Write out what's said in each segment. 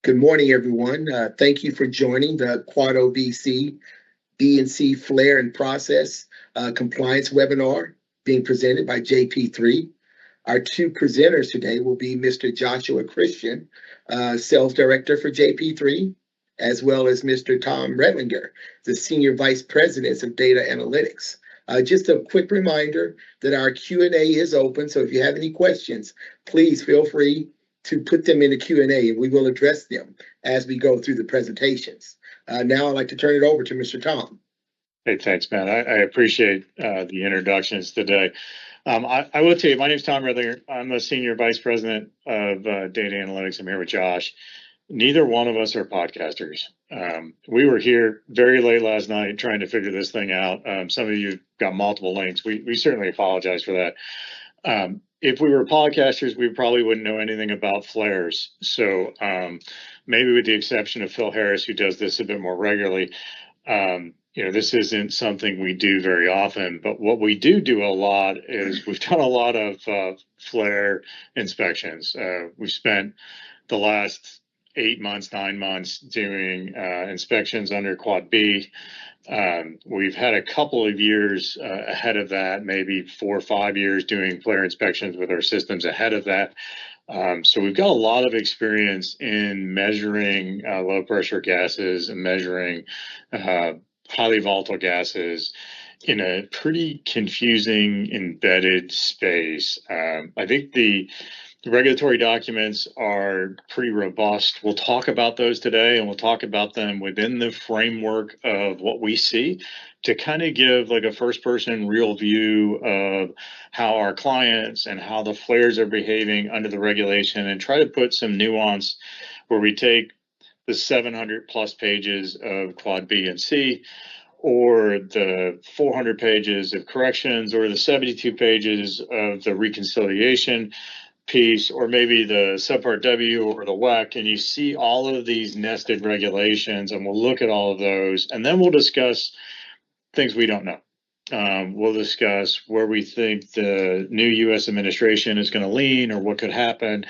Good morning, everyone. Thank you for joining the Quad OBC B&C Flare and Process Compliance webinar being presented by JP3. Our two presenters today will be Mr. Joshua Christian, Sales Director for JP3, as well as Mr. Tom Redlinger, the Senior Vice President of Data Analytics. Just a quick reminder that our Q&A is open, so if you have any questions, please feel free to put them in the Q&A, and we will address them as we go through the presentations. Now I'd like to turn it over to Mr. Tom. Hey, thanks, man. I appreciate the introductions today. I will tell you, my name is Tom Redlinger. I'm a Senior Vice President of Data Analytics. I'm here with Josh. Neither one of us are podcasters. We were here very late last night trying to figure this thing out. Some of you got multiple links. We certainly apologize for that. If we were podcasters, we probably wouldn't know anything about flares. So maybe with the exception of Phil Harris, who does this a bit more regularly, this isn't something we do very often. But what we do a lot is we've done a lot of flare inspections. We've spent the last 8 months, 9 months doing inspections under Quad B. We've had a couple of years ahead of that, maybe 4 or 5 years doing flare inspections with our systems ahead of that. So we've got a lot of experience in measuring low pressure gases and measuring highly volatile gases in a pretty confusing embedded space. I think the regulatory documents are pretty robust. We'll talk about those today, and we'll talk about them within the framework of what we see to kind of give like a first-person real view of how our clients and how the flares are behaving under the regulation, and try to put some nuance where we take the 700 plus pages of Quad B and C, or the 400 pages of corrections, or the 72 pages of the reconciliation piece, or maybe the subpart W or the WEC, and you see all of these nested regulations, and we'll look at all of those, and then we'll discuss things we don't know. We'll discuss where we think the new U.S. administration is going to lean, or what could happen.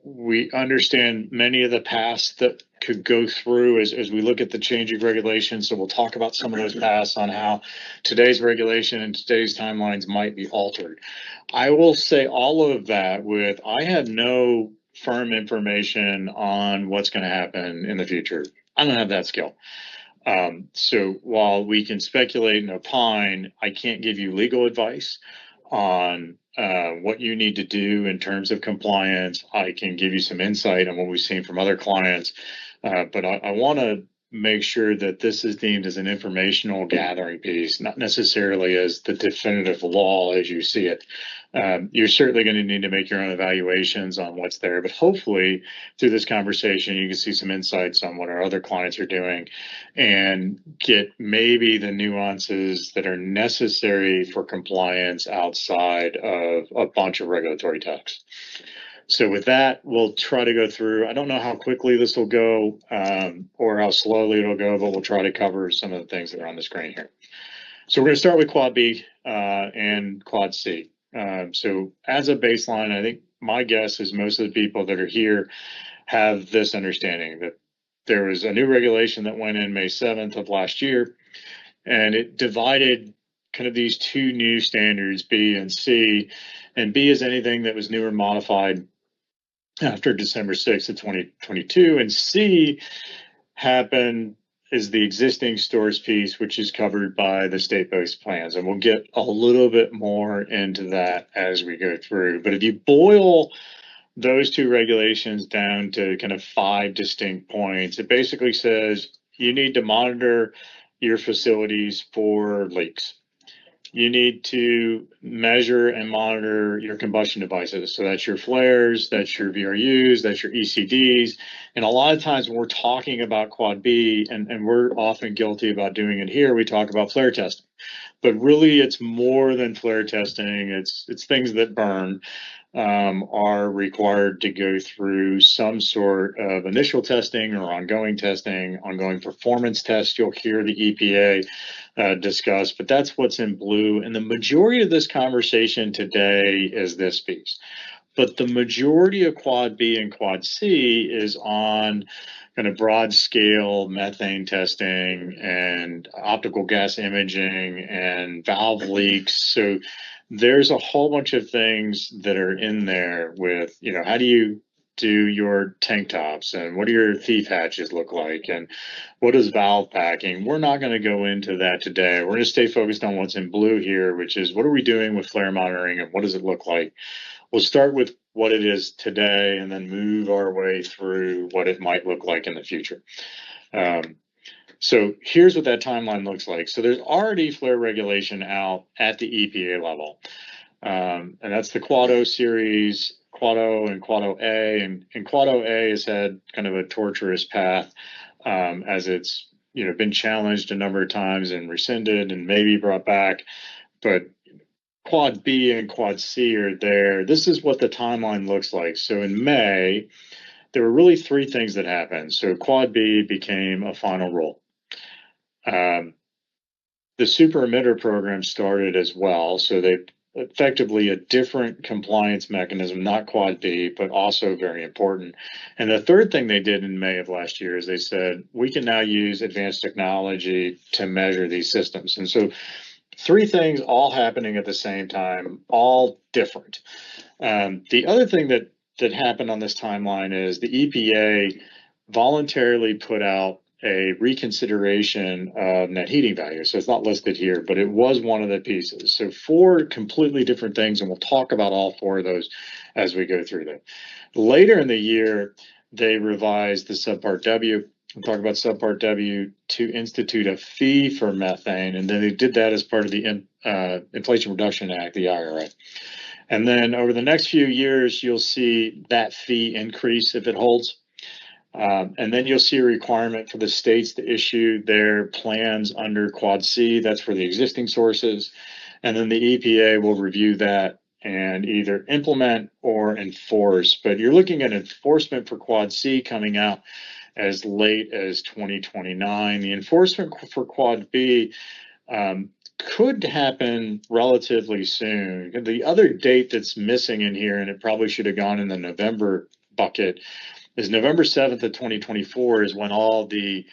We understand many of the paths that could go through as we look at the changing regulations. So we'll talk about some of those paths on how today's regulation and today's timelines might be altered. I will say all of that with, I have no firm information on what's going to happen in the future. I don't have that skill. So while we can speculate and opine, I can't give you legal advice on what you need to do in terms of compliance. I can give you some insight on what we've seen from other clients, but I want to make sure that this is deemed as an informational gathering piece, not necessarily as the definitive law as you see it. You're certainly going to need to make your own evaluations on what's there, but hopefully through this conversation, you can see some insights on what our other clients are doing and get maybe the nuances that are necessary for compliance outside of a bunch of regulatory text. So with that, we'll try to go through. I don't know how quickly this will go or how slowly it'll go, but we'll try to cover some of the things that are on the screen here. So we're going to start with Quad B and Quad C. So as a baseline, I think my guess is most of the people that are here have this understanding that there was a new regulation that went in May 7th of last year, and it divided kind of these two new standards, B and C. And B is anything that was new or modified after December 6th of 2022, and C is the existing stores piece, which is covered by the state-based plans. And we'll get a little bit more into that as we go through. But if you boil those two regulations down to kind of 5 distinct points, it basically says you need to monitor your facilities for leaks. You need to measure and monitor your combustion devices. So that's your flares, that's your VRUs, that's your ECDs. And a lot of times when we're talking about Quad B, and we're often guilty about doing it here, we talk about flare testing. But really it's more than flare testing. It's things that burn are required to go through some sort of initial testing or ongoing testing, ongoing performance tests. You'll hear the EPA discuss, but that's what's in blue. And the majority of this conversation today is this piece. But the majority of Quad B and Quad C is on kind of broad scale methane testing and optical gas imaging and valve leaks. So there's a whole bunch of things that are in there with, how do you do your tank tops and what do your thief hatches look like and what is valve packing? We're not going to go into that today. We're going to stay focused on what's in blue here, which is what are we doing with flare monitoring and what does it look like? We'll start with what it is today and then move our way through what it might look like in the future. So here's what that timeline looks like. So there's already flare regulation out at the EPA level. And that's the Quad O series, Quad O and Quad OA. And Quad OA has had kind of a torturous path as it's been challenged a number of times and rescinded and maybe brought back. But Quad B and Quad C are there. This is what the timeline looks like. So in May, there were really three things that happened. So Quad B became a final rule. The super emitter program started as well. So they effectively a different compliance mechanism, not Quad B, but also very important. And the third thing they did in May of last year is they said, we can now use advanced technology to measure these systems. And so three things all happening at the same time, all different. The other thing that happened on this timeline is the EPA voluntarily put out a reconsideration of net heating value. So it's not listed here, but it was one of the pieces. So four completely different things, and we'll talk about all four of those as we go through them. Later in the year, they revised the Subpart W. We'll talk about Subpart W to institute a fee for methane, and then they did that as part of the Inflation Reduction Act, the IRA. And then over the next few years, you'll see that fee increase if it holds. And then you'll see a requirement for the states to issue their plans under Quad C. That's for the existing sources. And then the EPA will review that and either implement or enforce. But you're looking at enforcement for Quad C coming out as late as 2029. The enforcement for Quad B could happen relatively soon. The other date that's missing in here, and it probably should have gone in the November bucket, is November 7th of 2024 is when all the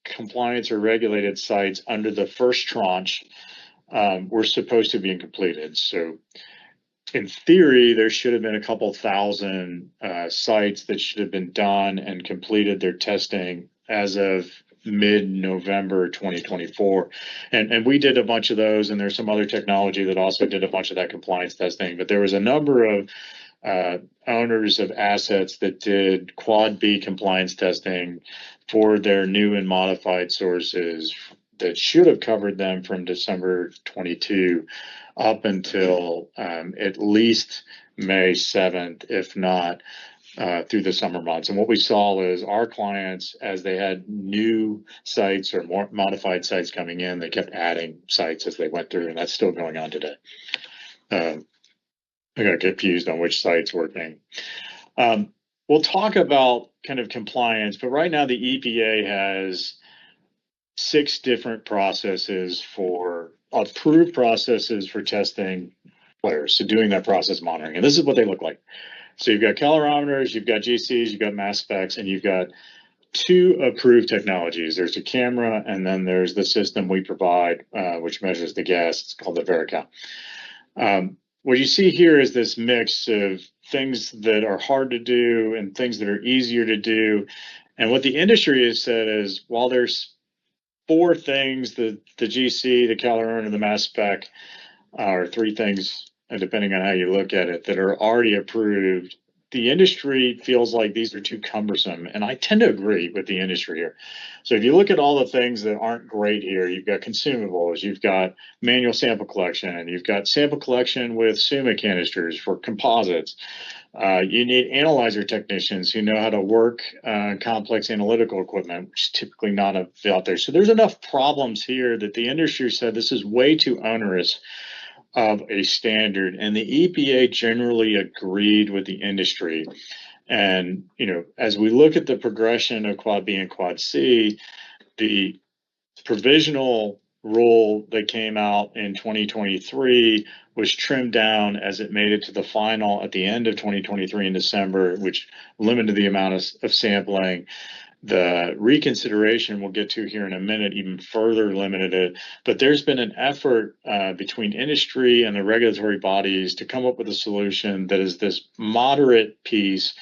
compliance or regulated sites under the first tranche were supposed to be completed. So in theory, there should have been a couple thousand sites that should have been done and completed their testing as of mid-November 2024. And we did a bunch of those, and there's some other technology that also did a bunch of that compliance testing. But there was a number of owners of assets that did Quad B compliance testing for their new and modified sources that should have covered them from December 22 up until at least May 7th, if not through the summer months. And what we saw is our clients, as they had new sites or more modified sites coming in, they kept adding sites as they went through, and that's still going on today. I got confused on which site's working. We'll talk about kind of compliance, but right now the EPA has 6 different processes for approved processes for testing flares. So doing that process monitoring, and this is what they look like. So you've got calorimeters, you've got GCs, you've got mass specs, and you've got 2 approved technologies. There's a camera, and then there's the system we provide, which measures the gas. It's called the VeraCAL. What you see here is this mix of things that are hard to do and things that are easier to do. And what the industry has said is, while there's 4 things, the GC, the calorimeter, and the mass spec, or 3 things, depending on how you look at it, that are already approved, the industry feels like these are too cumbersome. And I tend to agree with the industry here. So if you look at all the things that aren't great here, you've got consumables, you've got manual sample collection, you've got sample collection with SUMA canisters for composites. You need analyzer technicians who know how to work complex analytical equipment, which is typically not out there. So there's enough problems here that the industry said this is way too onerous of a standard, and the EPA generally agreed with the industry. And as we look at the progression of Quad B and Quad C, the provisional rule that came out in 2023 was trimmed down as it made it to the final at the end of 2023 in December, which limited the amount of sampling. The reconsideration we'll get to here in a minute even further limited it. But there's been an effort between industry and the regulatory bodies to come up with a solution that is this moderate piece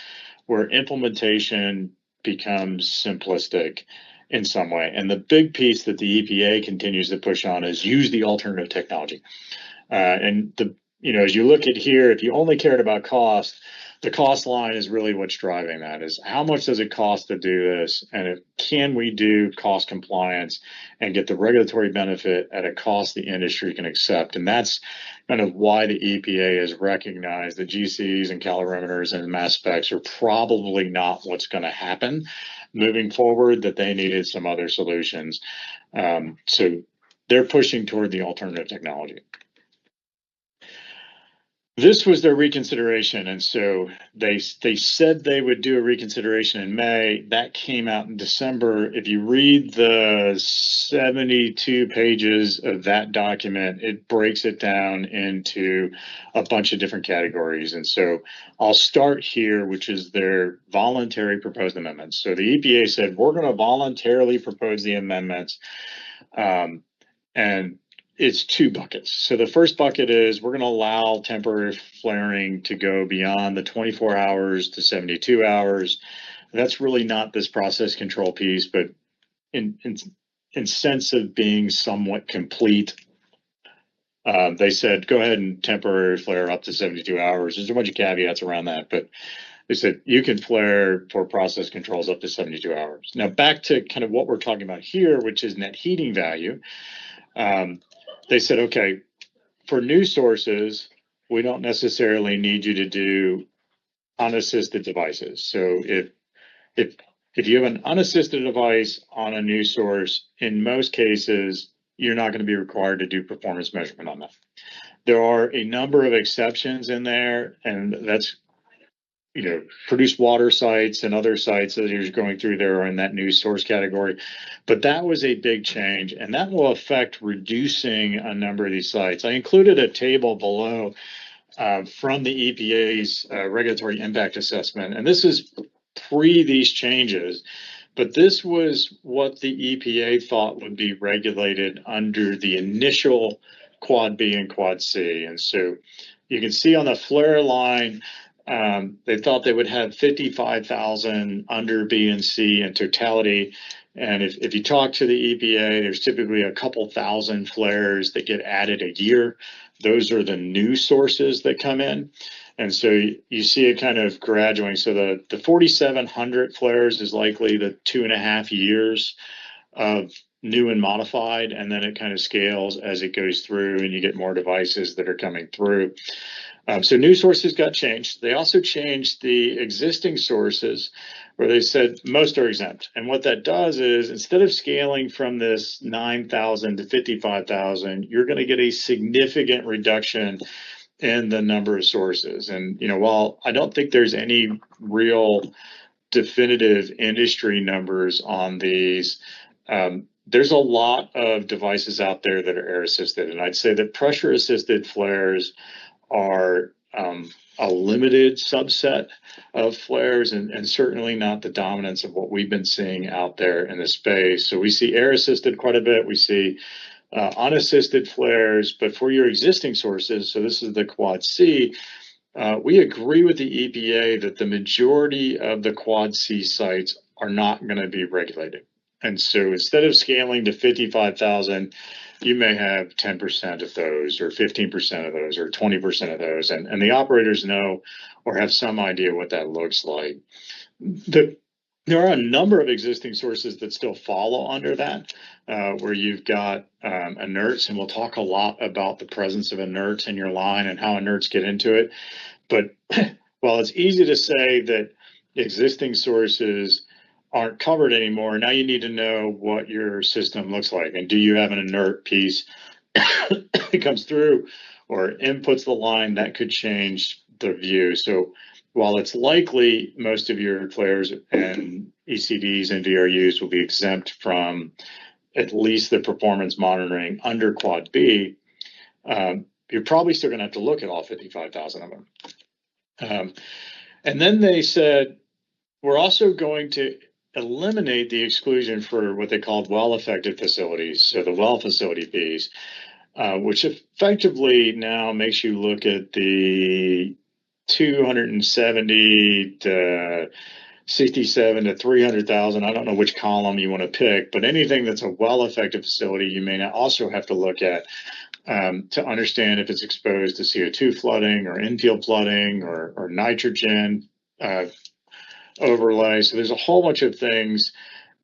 where implementation becomes simplistic in some way. And the big piece that the EPA continues to push on is use the alternative technology. As you look at here, if you only cared about cost, the cost line is really what's driving that, is how much does it cost to do this? And can we do cost compliance and get the regulatory benefit at a cost the industry can accept? And that's kind of why the EPA has recognized that GCs and calorimeters and mass specs are probably not what's going to happen moving forward, that they needed some other solutions. So they're pushing toward the alternative technology. This was their reconsideration, and so they said they would do a reconsideration in May. That came out in December. If you read the 72 pages of that document, it breaks it down into a bunch of different categories. And so I'll start here, which is their voluntary proposed amendments. So the EPA said, we're going to voluntarily propose the amendments, and it's two buckets. So the first bucket is we're going to allow temporary flaring to go beyond the 24 hours to 72 hours. That's really not this process control piece, but in sense of being somewhat complete, they said, go ahead and temporary flare up to 72 hours. There's a bunch of caveats around that, but they said you can flare for process controls up to 72 hours. Now back to kind of what we're talking about here, which is net heating value. They said, okay, for new sources, we don't necessarily need you to do unassisted devices. So if you have an unassisted device on a new source, in most cases, you're not going to be required to do performance measurement on that. There are a number of exceptions in there, and that's produced water sites and other sites that you're going through there are in that new source category. But that was a big change, and that will affect reducing a number of these sites. I included a table below from the EPA's regulatory impact assessment, and this is pre these changes, but this was what the EPA thought would be regulated under the initial Quad B and Quad C. And so you can see on the flare line, they thought they would have 55,000 under B and C in totality. And if you talk to the EPA, there's typically a couple thousand flares that get added a year. Those are the new sources that come in. And so you see it kind of graduating. So the 4,700 flares is likely the 2.5 years of new and modified, and then it kind of scales as it goes through and you get more devices that are coming through. So new sources got changed. They also changed the existing sources where they said most are exempt. And what that does is instead of scaling from this 9,000 to 55,000, you're going to get a significant reduction in the number of sources. And, while I don't think there's any real definitive industry numbers on these, there's a lot of devices out there that are air assisted. And I'd say that pressure assisted flares are a limited subset of flares and certainly not the dominance of what we've been seeing out there in the space. So we see air assisted quite a bit. We see unassisted flares, but for your existing sources, so this is the Quad C, we agree with the EPA that the majority of the Quad C sites are not going to be regulated. And so instead of scaling to 55,000, you may have 10% of those or 15% of those or 20% of those. And the operators know or have some idea what that looks like. There are a number of existing sources that still follow under that, where you've got inerts, and we'll talk a lot about the presence of inerts in your line and how inerts get into it. But while it's easy to say that existing sources aren't covered anymore, now you need to know what your system looks like. And do you have an inert piece that comes through or inputs the line? That could change the view. So while it's likely most of your flares and ECDs and VRUs will be exempt from at least the performance monitoring under Quad B, you're probably still going to have to look at all 55,000 of them. And then they said, we're also going to eliminate the exclusion for what they called well-affected facilities, so the well facility fees, which effectively now makes you look at the 270 to 67 to 300,000. I don't know which column you want to pick, but anything that's a well-affected facility, you may not also have to look at to understand if it's exposed to CO2 flooding or infield flooding or nitrogen overlay. So there's a whole bunch of things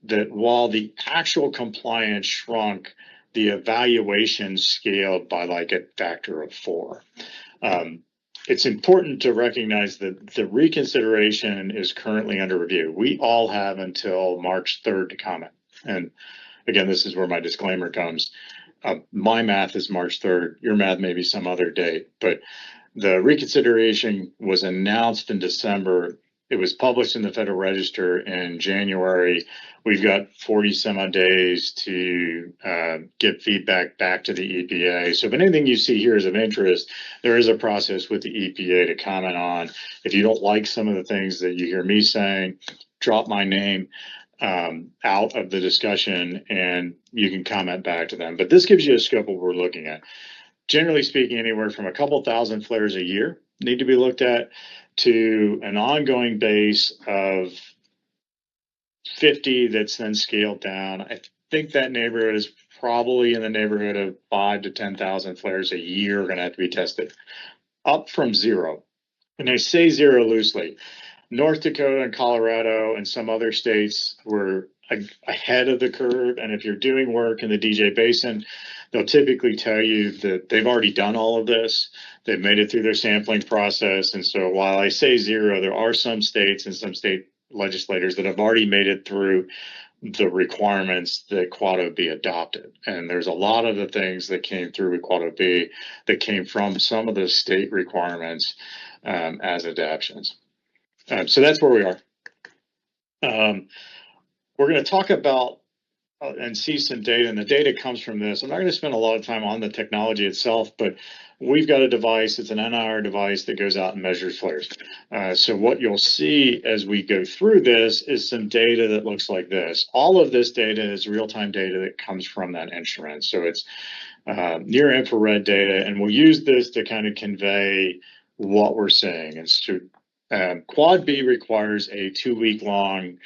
that while the actual compliance shrunk, the evaluation scaled by like a factor of 4. It's important to recognize that the reconsideration is currently under review. We all have until March 3rd to comment. And again, this is where my disclaimer comes. My math is March 3rd. Your math may be some other date, but the reconsideration was announced in December. It was published in the Federal Register in January. We've got 40 some odd days to get feedback back to the EPA. So if anything you see here is of interest, there is a process with the EPA to comment on. If you don't like some of the things that you hear me saying, drop my name out of the discussion and you can comment back to them. But this gives you a scope of what we're looking at. Generally speaking, anywhere from a couple thousand flares a year need to be looked at to an ongoing base of 50 that's then scaled down. I think that neighborhood is probably in the neighborhood of 5 to 10,000 flares a year are going to have to be tested, up from 0. And I say 0 loosely. North Dakota and Colorado and some other states were ahead of the curve. And if you're doing work in the DJ Basin, they'll typically tell you that they've already done all of this. They've made it through their sampling process. And so while I say 0, there are some states and some state legislators that have already made it through the requirements that Quad OOOb adopted. And there's a lot of the things that came through with Quad OOOb that came from some of the state requirements as adaptions. So that's where we are. We're going to talk about and see some data, and the data comes from this. I'm not going to spend a lot of time on the technology itself, but we've got a device. It's an NIR device that goes out and measures flares. So what you'll see as we go through this is some data that looks like this. All of this data is real-time data that comes from that instrument. So it's near infrared data, and we'll use this to kind of convey what we're saying. It's to Quad B requires a 2-week-long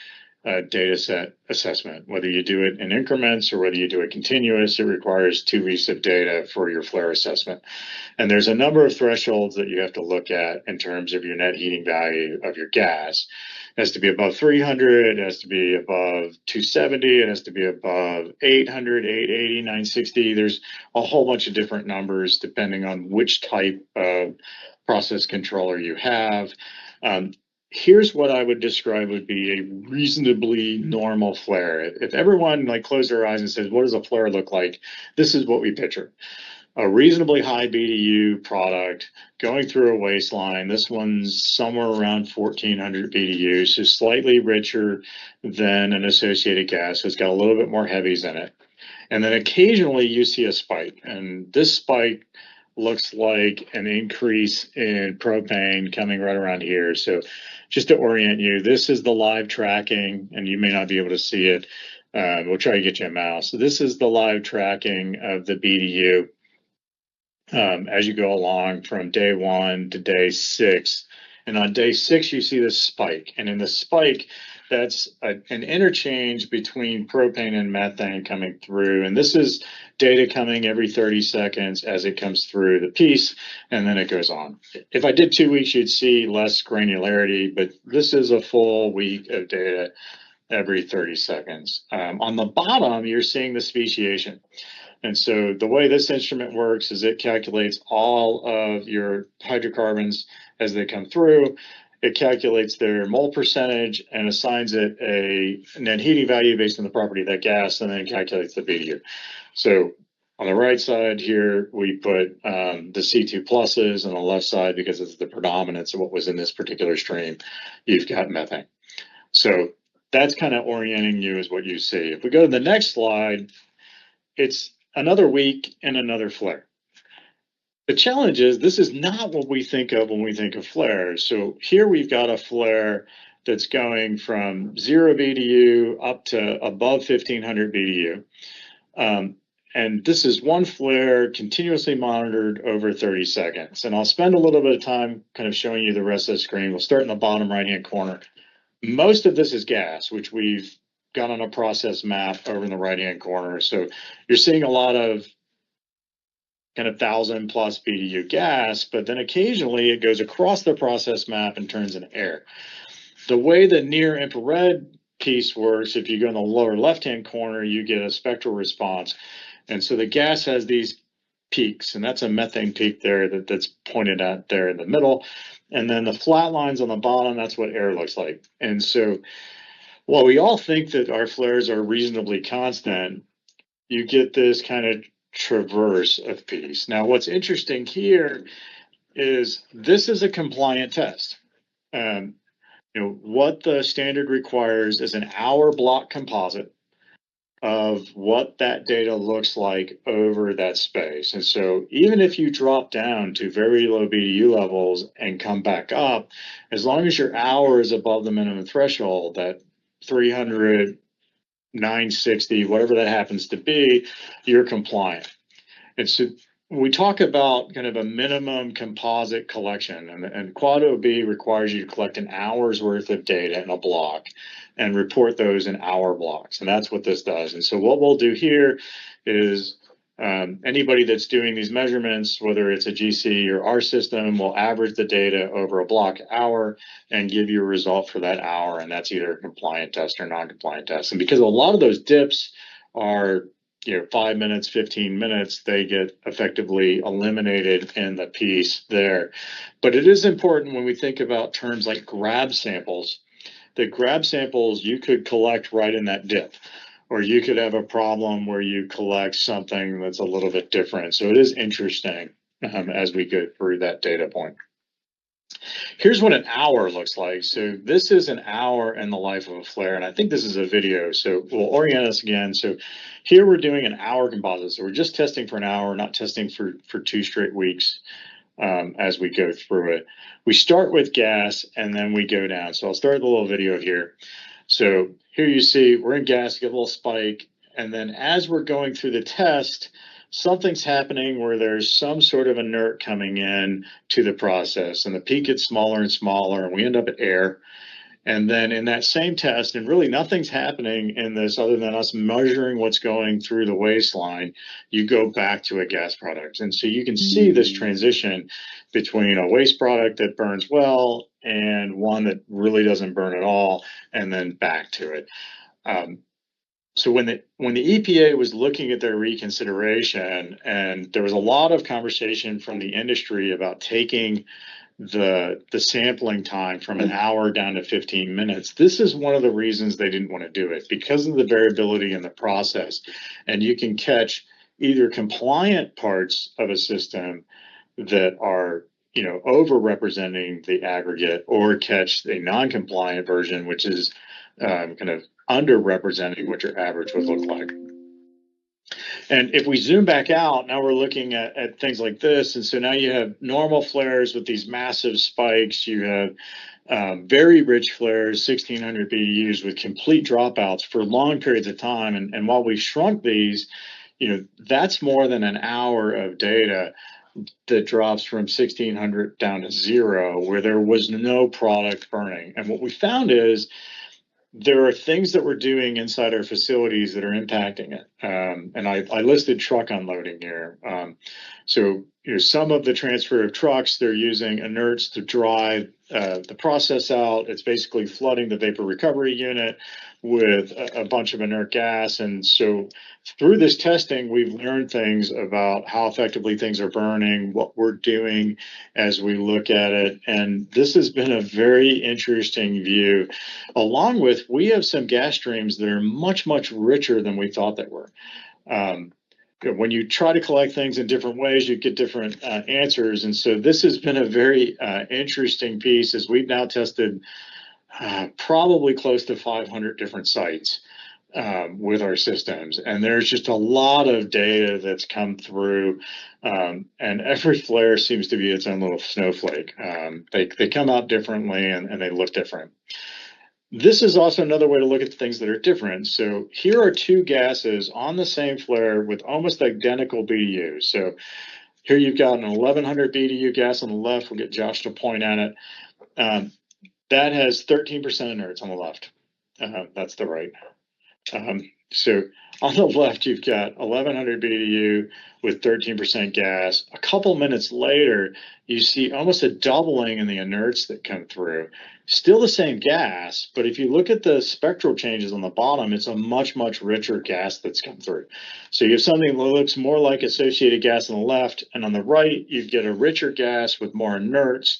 data set assessment. Whether you do it in increments or whether you do it continuous, it requires 2 weeks of data for your flare assessment. And there's a number of thresholds that you have to look at in terms of your net heating value of your gas. It has to be above 300, it has to be above 270, it has to be above 800, 880, 960. There's a whole bunch of different numbers depending on which type of process controller you have. Here's what I would describe would be a reasonably normal flare. If everyone like closed their eyes and says, what does a flare look like? This is what we picture. A reasonably high BTU product going through a waistline. This one's somewhere around 1400 BTU, so slightly richer than an associated gas. So it's got a little bit more heavies in it. And then occasionally you see a spike, and this spike looks like an increase in propane coming right around here. So just to orient you, this is the live tracking, and you may not be able to see it. We'll try to get you a mouse. So this is the live tracking of the BTU as you go along from day 1 to day 6. And on day 6, you see this spike. And in the spike, that's an interchange between propane and methane coming through. And this is data coming every 30 seconds as it comes through the piece, and then it goes on. If I did 2 weeks, you'd see less granularity, but this is a full week of data every 30 seconds. On the bottom, you're seeing the speciation. And so the way this instrument works is it calculates all of your hydrocarbons as they come through. It calculates their mole percentage and assigns it a net heating value based on the property of that gas, and then calculates the BTU. So on the right side here, we put the C2 pluses, and on the left side, because it's the predominance of what was in this particular stream, you've got methane. So that's kind of orienting you as what you see. If we go to the next slide, it's another week and another flare. The challenge is this is not what we think of when we think of flares. So here we've got a flare that's going from 0 BDU up to above 1500 BDU. And this is one flare continuously monitored over 30 seconds. And I'll spend a little bit of time kind of showing you the rest of the screen. We'll start in the bottom right-hand corner. Most of this is gas, which we've got on a process map over in the right-hand corner. So you're seeing a lot of kind of 1,000+ BDU gas, but then occasionally it goes across the process map and turns into air. The way the near infrared piece works, if you go in the lower left-hand corner, you get a spectral response. And so the gas has these peaks, and that's a methane peak there that's pointed at there in the middle. And then the flat lines on the bottom, that's what air looks like. And so while we all think that our flares are reasonably constant, you get this kind of traverse of piece. Now, what's interesting here is this is a compliant test. What the standard requires is an hour block composite of what that data looks like over that space. And so even if you drop down to very low BDU levels and come back up, as long as your hour is above the minimum threshold, that 300, 960, whatever that happens to be, you're compliant. And so we talk about kind of a minimum composite collection, and OOOOb requires you to collect an hour's worth of data in a block and report those in hour blocks. And that's what this does. And so what we'll do here is anybody that's doing these measurements, whether it's a GC or our system, will average the data over a block hour and give you a result for that hour. And that's either a compliant test or non-compliant test. And because a lot of those dips are 5 minutes, 15 minutes, they get effectively eliminated in the piece there. But it is important when we think about terms like grab samples, that grab samples you could collect right in that dip, or you could have a problem where you collect something that's a little bit different. So it is interesting as we go through that data point. Here's what an hour looks like. So this is an hour in the life of a flare, and I think this is a video, so we'll orient us again. So here we're doing an hour composite. So we're just testing for an hour, not testing for 2 straight weeks as we go through it. We start with gas and then we go down. So I'll start the little video here. So here you see we're in gas, get a little spike, and then as we're going through the test, something's happening where there's some sort of inert coming in to the process, and the peak gets smaller and smaller, and we end up at air. And then in that same test, and really nothing's happening in this other than us measuring what's going through the waistline, you go back to a gas product. And so you can see this transition between a waste product that burns well and one that really doesn't burn at all, and then back to it. So when the EPA was looking at their reconsideration, and there was a lot of conversation from the industry about taking the sampling time from an hour down to 15 minutes, this is one of the reasons they didn't want to do it, because of the variability in the process. And you can catch either compliant parts of a system that are overrepresenting the aggregate, or catch the non-compliant version, which is kind of underrepresenting what your average would look like. And if we zoom back out, now we're looking at things like this. And so now you have normal flares with these massive spikes. You have very rich flares, 1600 BDUs with complete dropouts for long periods of time. And while we shrunk these, that's more than an hour of data that drops from 1600 down to 0, where there was no product burning. And what we found is there are things that we're doing inside our facilities that are impacting it. And I listed truck unloading here. So some of the transfer of trucks, they're using inerts to dry the process out. It's basically flooding the vapor recovery unit with a bunch of inert gas. And so through this testing, we've learned things about how effectively things are burning, what we're doing as we look at it. And this has been a very interesting view, along with we have some gas streams that are much, much richer than we thought they were. When you try to collect things in different ways, you get different answers. And so this has been a very interesting piece, as we've now tested probably close to 500 different sites. with our systems. And there's just a lot of data that's come through, and every flare seems to be its own little snowflake. They come out differently and they look different. This is also another way to look at things that are different. So here are two gases on the same flare with almost identical BDUs. So here you've got an 1100 BDU gas on the left. We'll get Josh to point at it. That has 13% inerts on the left. That's the right. So on the left, you've got 1100 BDU with 13% gas. A couple minutes later, you see almost a doubling in the inerts that come through. Still the same gas, but if you look at the spectral changes on the bottom, it's a much, much richer gas that's come through. So you have something that looks more like associated gas on the left, and on the right, you get a richer gas with more inerts.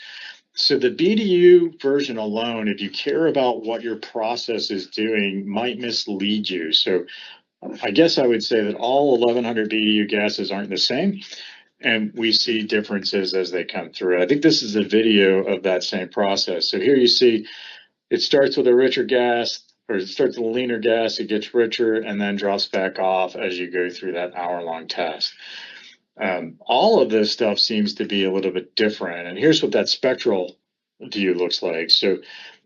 So the BDU version alone, if you care about what your process is doing, might mislead you. So I guess I would say that all 1100 BDU gases aren't the same, and we see differences as they come through. I think this is a video of that same process. So here you see it starts with a richer gas, or it starts with a leaner gas, it gets richer, and then drops back off as you go through that hour-long test. All of this stuff seems to be a little bit different. And here's what that spectral view looks like. So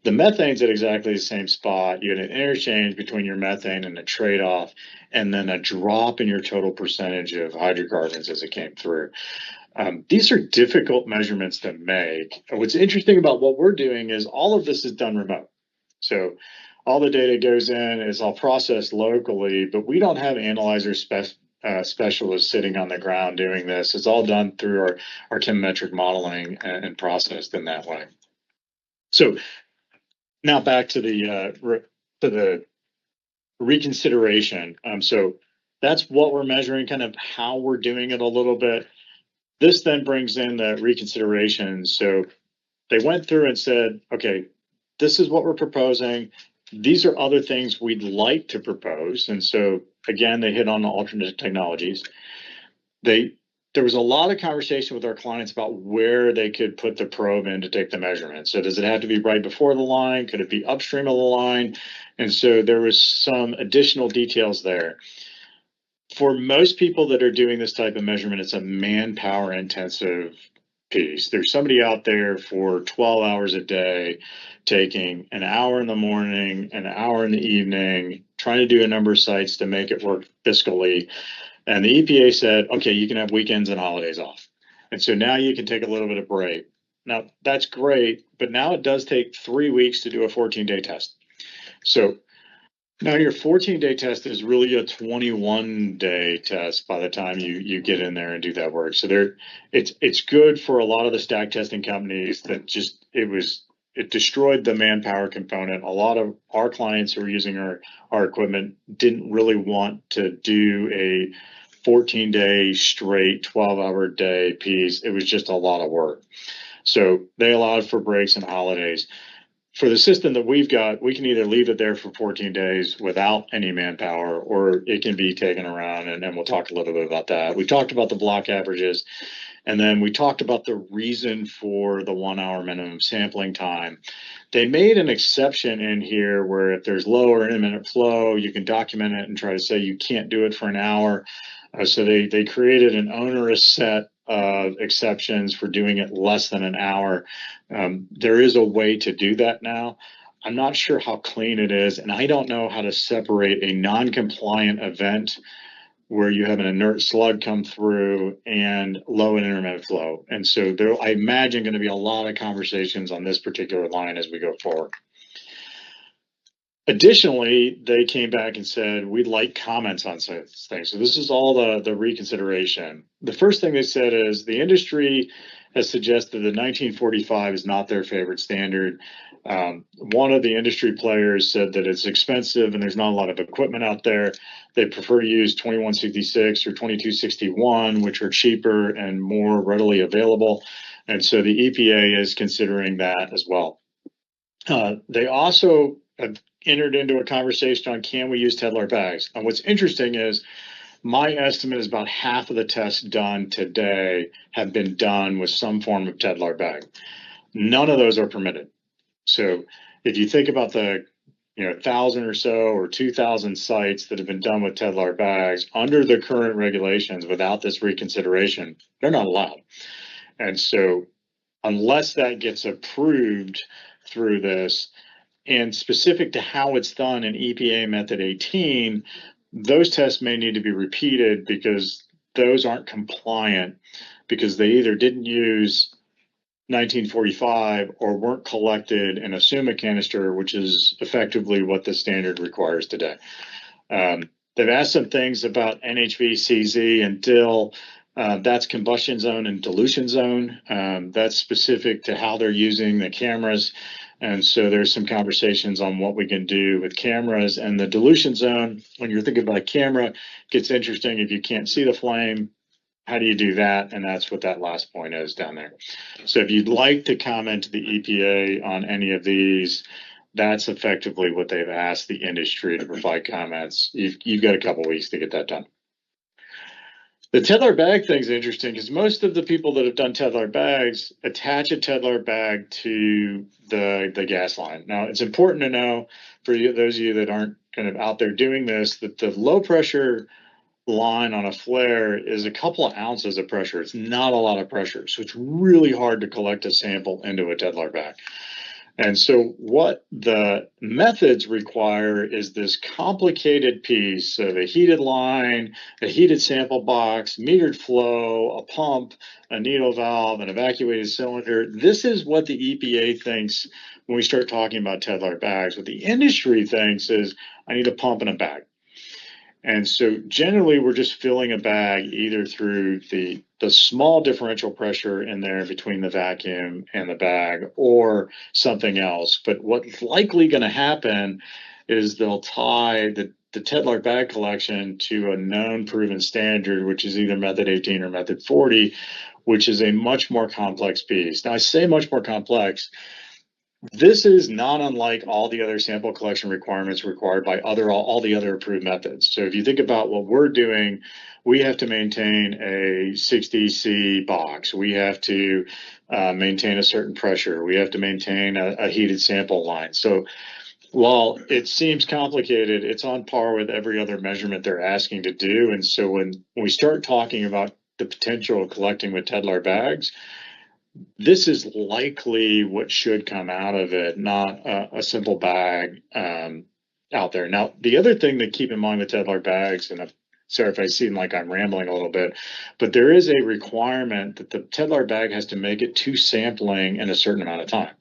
the methane's at exactly the same spot. You had an interchange between your methane and a trade-off, and then a drop in your total percentage of hydrocarbons as it came through. These are difficult measurements to make. What's interesting about what we're doing is all of this is done remote. So all the data goes in, is all processed locally, but we don't have analyzer specialists sitting on the ground doing this. It's all done through our chemometric modeling and processed in that way. So now back to the reconsideration. So that's what we're measuring, kind of how we're doing it a little bit. This then brings in the reconsideration. So they went through and said, okay, this is what we're proposing. These are other things we'd like to propose. And so again, they hit on the alternate technologies. There was a lot of conversation with our clients about where they could put the probe in to take the measurement. So does it have to be right before the line? Could it be upstream of the line? And so there was some additional details there. For most people that are doing this type of measurement, it's a manpower intensive piece. There's somebody out there for 12 hours a day, taking an hour in the morning, an hour in the evening, trying to do a number of sites to make it work fiscally. And the EPA said, okay, you can have weekends and holidays off. And so now you can take a little bit of break. Now that's great, but now it does take 3 weeks to do a 14-day test. So now your 14-day test is really a 21-day test by the time you get in there and do that work. So it's good for a lot of the stack testing companies that just it destroyed the manpower component. A lot of our clients who are using our equipment didn't really want to do a 14-day straight 12-hour day piece. It was just a lot of work. So they allowed for breaks and holidays. For the system that we've got, we can either leave it there for 14 days without any manpower, or it can be taken around, and we'll talk a little bit about that. We talked about the block averages, and then we talked about the reason for the 1 hour minimum sampling time. They made an exception in here where if there's low or intermittent flow, you can document it and try to say you can't do it for an hour. So they created an onerous set of exceptions for doing it less than an hour. There is a way to do that now. I'm not sure how clean it is, and I don't know how to separate a non-compliant event where you have an inert slug come through and low and intermittent flow. And so there, I imagine, going to be a lot of conversations on this particular line as we go forward. Additionally, they came back and said, we'd like comments on some things. So this is all the reconsideration. The first thing they said is the industry has suggested that 1945 is not their favorite standard. One of the industry players said that it's expensive and there's not a lot of equipment out there. They prefer to use 2166 or 2261, which are cheaper and more readily available. And so the EPA is considering that as well. They also have entered into a conversation on, can we use Tedlar bags? And what's interesting is my estimate is about half of the tests done today have been done with some form of Tedlar bag. None of those are permitted. So if you think about the 1,000 or so or 2,000 sites that have been done with Tedlar bags under the current regulations without this reconsideration, they're not allowed. And so unless that gets approved through this, and specific to how it's done in EPA Method 18, those tests may need to be repeated because those aren't compliant because they either didn't use 1945 or weren't collected in a SUMA canister, which is effectively what the standard requires today. They've asked some things about NHV, CZ, and DIL. That's combustion zone and dilution zone. That's specific to how they're using the cameras. And so there's some conversations on what we can do with cameras. And the dilution zone, when you're thinking about a camera, gets interesting if you can't see the flame. How do you do that? And that's what that last point is down there. So if you'd like to comment to the EPA on any of these, that's effectively what they've asked the industry to provide comments. You've got a couple weeks to get that done. The Tedlar bag thing is interesting because most of the people that have done Tedlar bags attach a Tedlar bag to the gas line. Now, it's important to know for those of you that aren't kind of out there doing this, that the low pressure line on a flare is a couple of ounces of pressure. It's not a lot of pressure. So it's really hard to collect a sample into a Tedlar bag. And so what the methods require is this complicated piece of a heated line, a heated sample box, metered flow, a pump, a needle valve, an evacuated cylinder. This is what the EPA thinks when we start talking about Tedlar bags. What the industry thinks is, I need a pump and a bag. And so generally we're just filling a bag either through the small differential pressure in there between the vacuum and the bag or something else. But what's likely going to happen is they'll tie the Tedlar bag collection to a known proven standard, which is either method 18 or method 40, which is a much more complex piece. Now I say much more complex. This is not unlike all the other sample collection requirements required by all the other approved methods. So if you think about what we're doing, we have to maintain a 60C box. We have to maintain a certain pressure. We have to maintain a heated sample line. So while it seems complicated, it's on par with every other measurement they're asking to do. And so when we start talking about the potential of collecting with Tedlar bags, this is likely what should come out of it, not a simple bag out there. Now, the other thing to keep in mind with Tedlar bags, and sorry if I seem like I'm rambling a little bit, but there is a requirement that the Tedlar bag has to make it to sampling in a certain amount of time.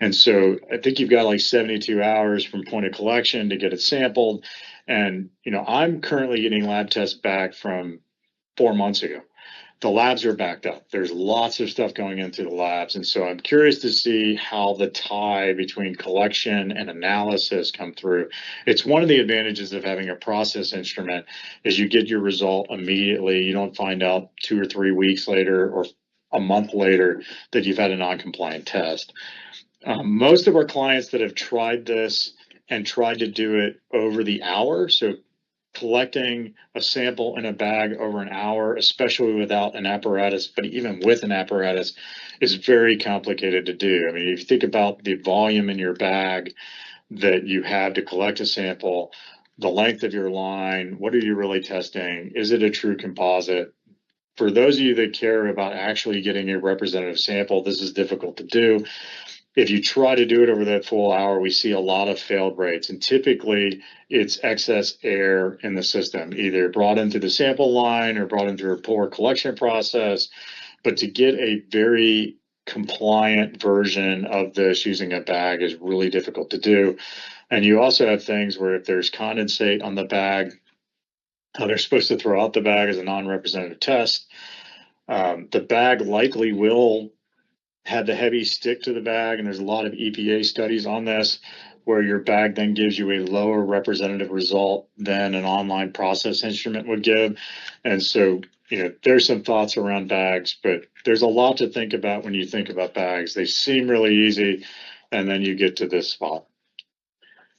And so I think you've got like 72 hours from point of collection to get it sampled. And, I'm currently getting lab tests back from 4 months ago. The labs are backed up. There's lots of stuff going into the labs. And so I'm curious to see how the tie between collection and analysis come through. It's one of the advantages of having a process instrument is you get your result immediately. You don't find out 2 or 3 weeks later or a month later that you've had a non-compliant test. Most of our clients that have tried this and tried to do it over the hour, so collecting a sample in a bag over an hour, especially without an apparatus, but even with an apparatus, is very complicated to do. I mean, if you think about the volume in your bag that you have to collect a sample, the length of your line, what are you really testing? Is it a true composite? For those of you that care about actually getting a representative sample, this is difficult to do. If you try to do it over that full hour, we see a lot of failed rates. And typically it's excess air in the system, either brought into the sample line or brought into a poor collection process. But to get a very compliant version of this using a bag is really difficult to do. And you also have things where if there's condensate on the bag, they're supposed to throw out the bag as a non-representative test. The bag likely will have the heavy stick to the bag, and there's a lot of EPA studies on this, where your bag then gives you a lower representative result than an online process instrument would give. And so, there's some thoughts around bags, but there's a lot to think about when you think about bags. They seem really easy, and then you get to this spot.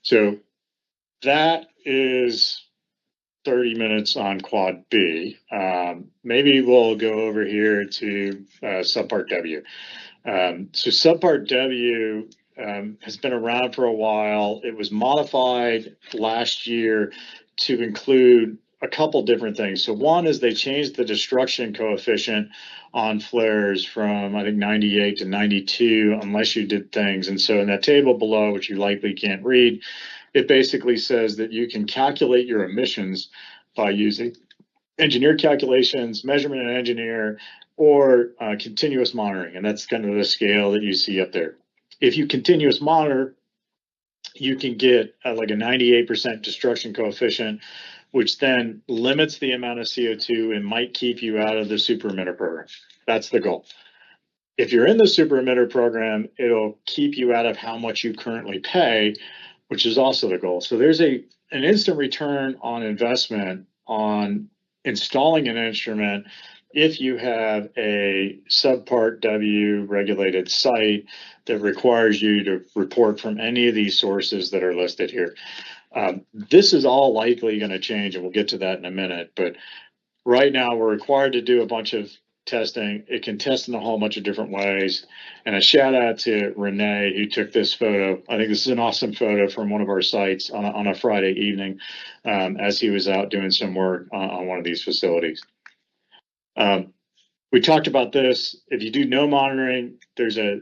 So that is 30 minutes on Quad B. Maybe we'll go over here to Subpart W. So Subpart W, has been around for a while. It was modified last year to include a couple different things. So one is they changed the destruction coefficient on flares from, I think, 98 to 92, unless you did things. And so in that table below, which you likely can't read, it basically says that you can calculate your emissions by using engineer calculations, measurement and engineer, or continuous monitoring. And that's kind of the scale that you see up there. If you continuous monitor, you can get like a 98% destruction coefficient, which then limits the amount of CO2 and might keep you out of the super emitter program. That's the goal. If you're in the super emitter program, it'll keep you out of how much you currently pay, which is also the goal. So there's an instant return on investment on installing an instrument if you have a subpart W regulated site that requires you to report from any of these sources that are listed here. This is all likely going to change, and we'll get to that in a minute. But right now, we're required to do a bunch of testing. It can test in a whole bunch of different ways. And a shout out to Renee, who took this photo. I think this is an awesome photo from one of our sites on a Friday evening as he was out doing some work on one of these facilities. We talked about this. If you do no monitoring, there's a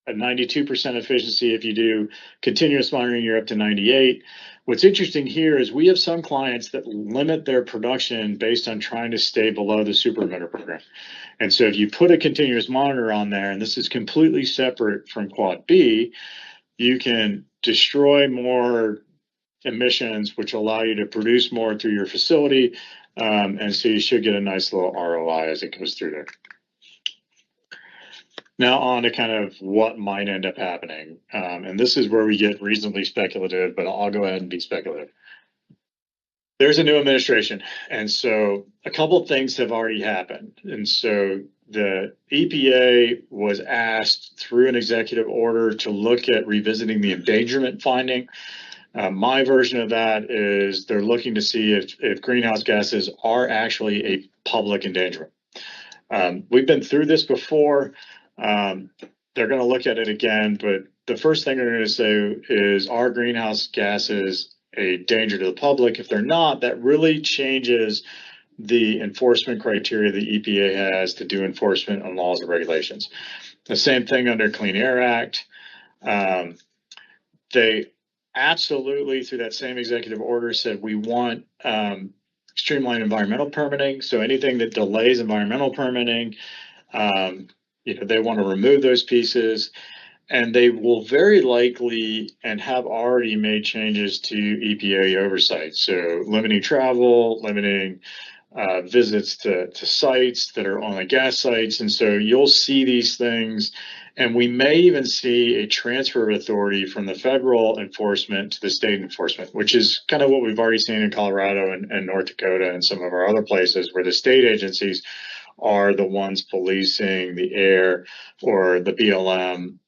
92% efficiency. If you do continuous monitoring, you're up to 98. What's interesting here is we have some clients that limit their production based on trying to stay below the super emitter program. And so if you put a continuous monitor on there, and this is completely separate from Quad B, you can destroy more emissions, which allow you to produce more through your facility. And so you should get a nice little ROI as it goes through there. Now on to kind of what might end up happening. And this is where we get reasonably speculative, but I'll go ahead and be speculative. There's a new administration. And so a couple of things have already happened. And so the EPA was asked through an executive order to look at revisiting the endangerment finding. My version of that is they're looking to see if greenhouse gases are actually a public endangerment. We've been through this before. They're going to look at it again, but the first thing they're going to say is, are greenhouse gases a danger to the public? If they're not, that really changes the enforcement criteria the EPA has to do enforcement on laws and regulations. The same thing under Clean Air Act. They absolutely, through that same executive order, said we want streamlined environmental permitting. So anything that delays environmental permitting, they want to remove those pieces, and they will very likely and have already made changes to EPA oversight. So limiting travel, limiting visits to sites that are oil and gas sites. And so you'll see these things, and we may even see a transfer of authority from the federal enforcement to the state enforcement, which is kind of what we've already seen in Colorado and North Dakota and some of our other places where the state agencies are the ones policing the air, or the BLM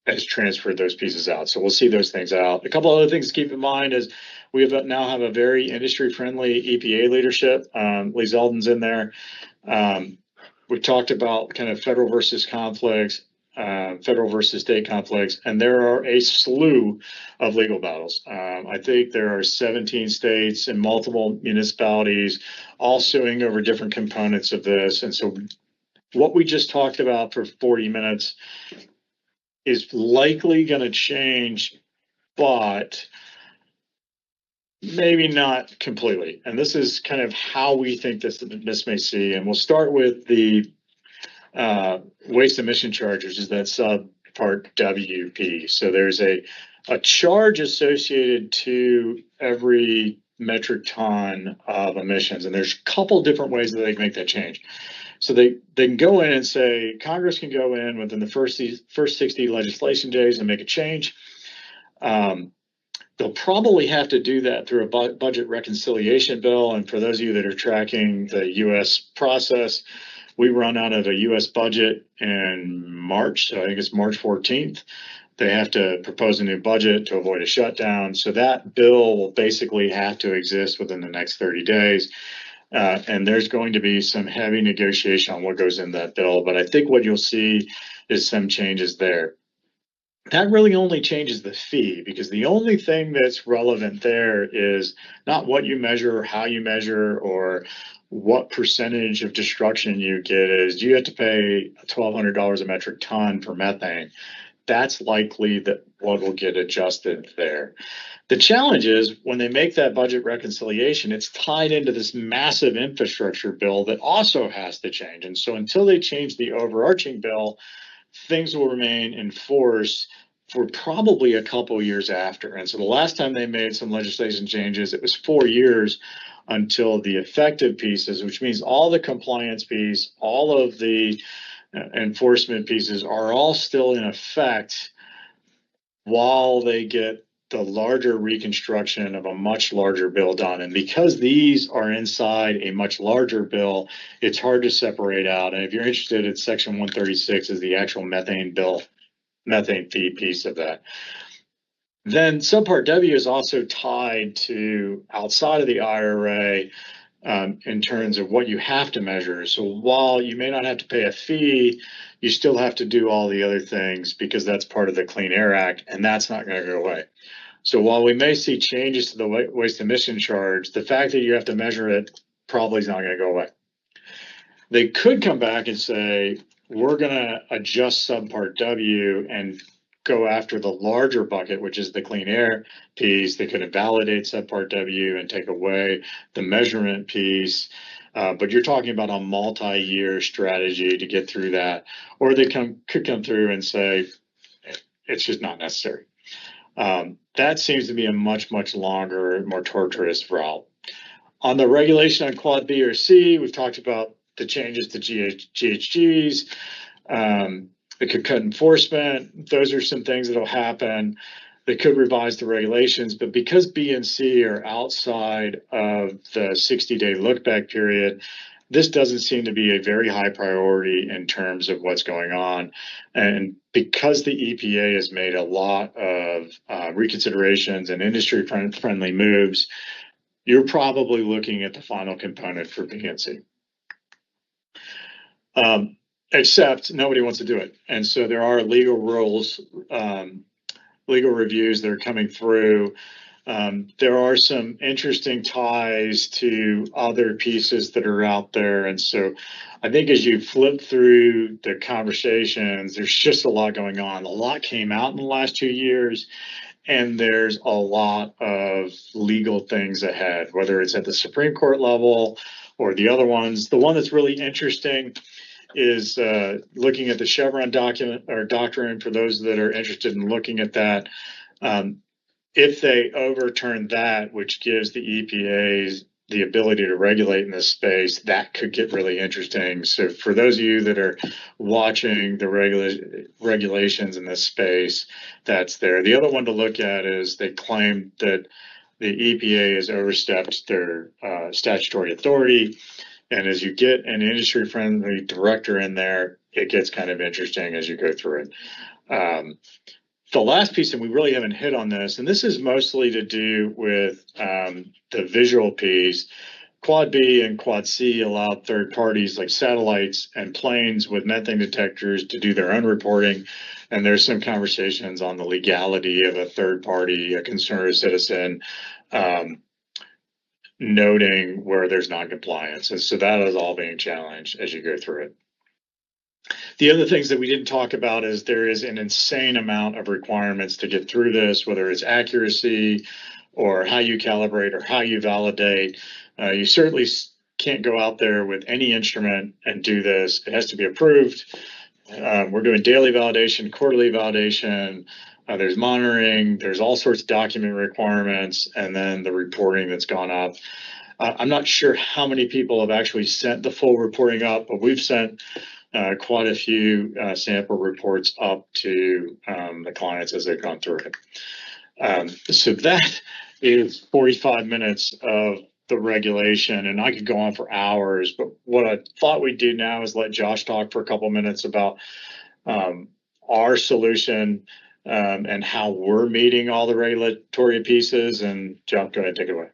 has transferred those pieces out. So we'll see those things out. A couple other things to keep in mind is we now have a very industry-friendly EPA leadership. Lee Zeldin's in there. We talked about kind of federal versus conflicts, federal versus state conflicts, and there are a slew of legal battles. I think there are 17 states and multiple municipalities all suing over different components of this. And so what we just talked about for 40 minutes is likely going to change, but maybe not completely. And this is kind of how we think this may see. And we'll start with the waste emission charges, is that subpart WP. So there's a charge associated to every metric ton of emissions. And there's a couple different ways that they can make that change. So they can go in and say, Congress can go in within the first 60 legislation days and make a change. They'll probably have to do that through a budget reconciliation bill. And for those of you that are tracking the U.S. process, we run out of a U.S. budget in March. So I think it's March 14th. They have to propose a new budget to avoid a shutdown. So that bill will basically have to exist within the next 30 days. And there's going to be some heavy negotiation on what goes in that bill. But I think what you'll see is some changes there. that really only changes the fee, because the only thing that's relevant there is not what you measure or how you measure or what percentage of destruction you get. Is you have to pay $1,200 a metric ton for methane. That's likely that what will get adjusted there. The challenge is when they make that budget reconciliation, it's tied into this massive infrastructure bill that also has to change. And so until they change the overarching bill, things will remain in force for probably a couple years after. And so the last time they made some legislation changes, it was 4 years until the effective pieces, which means all the compliance piece, all of the enforcement pieces are all still in effect while they get the larger reconstruction of a much larger bill done. And because these are inside a much larger bill, it's hard to separate out. And if you're interested, it's section 136 is the actual methane bill, methane fee piece of that. Then subpart W is also tied to outside of the IRA in terms of what you have to measure. So while you may not have to pay a fee, you still have to do all the other things because that's part of the Clean Air Act, and that's not going to go away. So while we may see changes to the waste emission charge, the fact that you have to measure it probably is not going to go away. They could come back and say, we're going to adjust subpart W and go after the larger bucket, which is the clean air piece. They could invalidate subpart W and take away the measurement piece. But you're talking about a multi-year strategy to get through that. Or they could come through and say, it's just not necessary. That seems to be a much, much longer, more torturous route. On the regulation on Quad B or C, we've talked about the changes to GHGs. It could cut enforcement. Those are some things that'll happen. They could revise the regulations, but because B and C are outside of the 60-day look-back period, this doesn't seem to be a very high priority in terms of what's going on. And because the EPA has made a lot of reconsiderations and industry-friendly moves, you're probably looking at the final component for B and C. Except nobody wants to do it. And so there are legal rules, legal reviews that are coming through. There are some interesting ties to other pieces that are out there. And so I think as you flip through the conversations, there's just a lot going on. A lot came out in the last 2 years. And there's a lot of legal things ahead, whether it's at the Supreme Court level or the other ones. The one that's really interesting is looking at the Chevron document or doctrine for those that are interested in looking at that. If they overturn that, which gives the EPA the ability to regulate in this space, that could get really interesting. So for those of you that are watching the regulations in this space, that's there. The other one to look at is they claim that the EPA has overstepped their statutory authority. And as you get an industry-friendly director in there, it gets kind of interesting as you go through it. The last piece, and we really haven't hit on this, and this is mostly to do with the visual piece. Quad B and Quad C allow third parties like satellites and planes with methane detectors to do their own reporting. And there's some conversations on the legality of a third party, a concerned citizen, noting where there's noncompliance. And so that is all being challenged as you go through it. The other things that we didn't talk about is there is an insane amount of requirements to get through this, whether it's accuracy or how you calibrate or how you validate. You certainly can't go out there with any instrument and do this. It has to be approved. We're doing daily validation, quarterly validation. There's monitoring, there's all sorts of document requirements, and then the reporting that's gone up. I'm not sure how many people have actually sent the full reporting up, but we've sent quite a few sample reports up to the clients as they've gone through it. So that is 45 minutes of the regulation, and I could go on for hours, but what I thought we'd do now is let Josh talk for a couple minutes about our solution and how we're meeting all the regulatory pieces. And Josh, go ahead, take it away.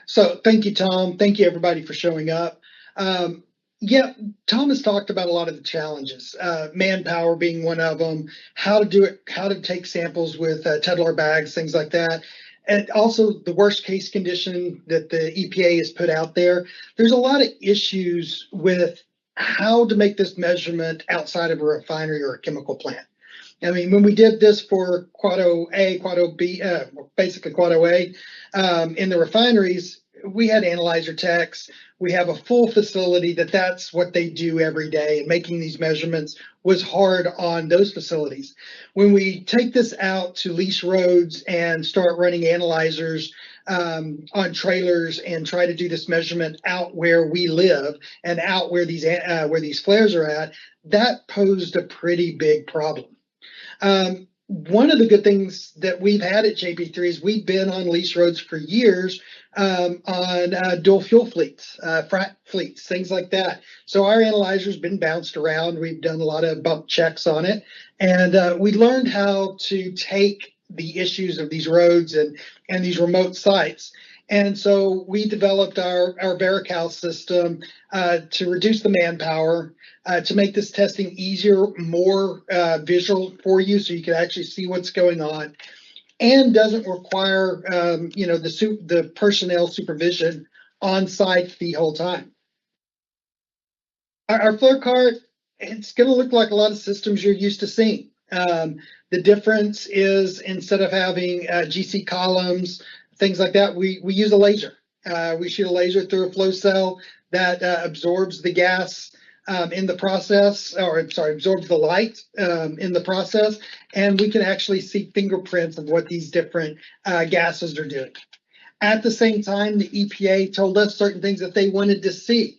So thank you, Tom. Thank you, everybody, for showing up. Yeah, Thomas talked about a lot of the challenges, manpower being one of them, how to do it, how to take samples with Tedlar bags, things like that. And also the worst case condition that the EPA has put out there. There's a lot of issues with how to make this measurement outside of a refinery or a chemical plant. I mean, when we did this for Quad O-A, Quad O-B, basically Quad O-A, in the refineries, we had analyzer techs. We have a full facility that's what they do every day. And making these measurements was hard on those facilities. When we take this out to lease roads and start running analyzers on trailers and try to do this measurement out where we live and out where these flares are at, that posed a pretty big problem. One of the good things that we've had at JP3 is we've been on lease roads for years on dual fuel fleets, frac fleets, things like that. So our analyzer's been bounced around. We've done a lot of bump checks on it, and we learned how to take the issues of these roads and these remote sites. And so we developed our VeraCAL system to reduce the manpower, to make this testing easier, more visual for you, so you can actually see what's going on, and doesn't require the personnel supervision on site the whole time. Our flare cart, it's going to look like a lot of systems you're used to seeing. The difference is instead of having GC columns, things like that, we use a laser. We shoot a laser through a flow cell that absorbs the gas in the process, absorbs the light in the process, and we can actually see fingerprints of what these different gases are doing. At the same time, the EPA told us certain things that they wanted to see,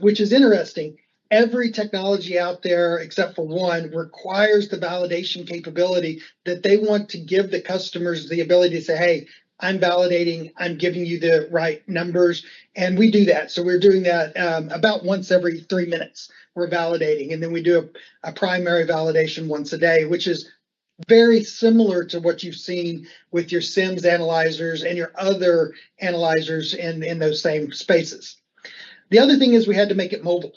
which is interesting. Every technology out there, except for one, requires the validation capability that they want to give the customers the ability to say, hey, I'm validating, I'm giving you the right numbers, and we do that. So we're doing that about once every 3 minutes, we're validating, and then we do a primary validation once a day, which is very similar to what you've seen with your SIMS analyzers and your other analyzers in those same spaces. The other thing is we had to make it mobile.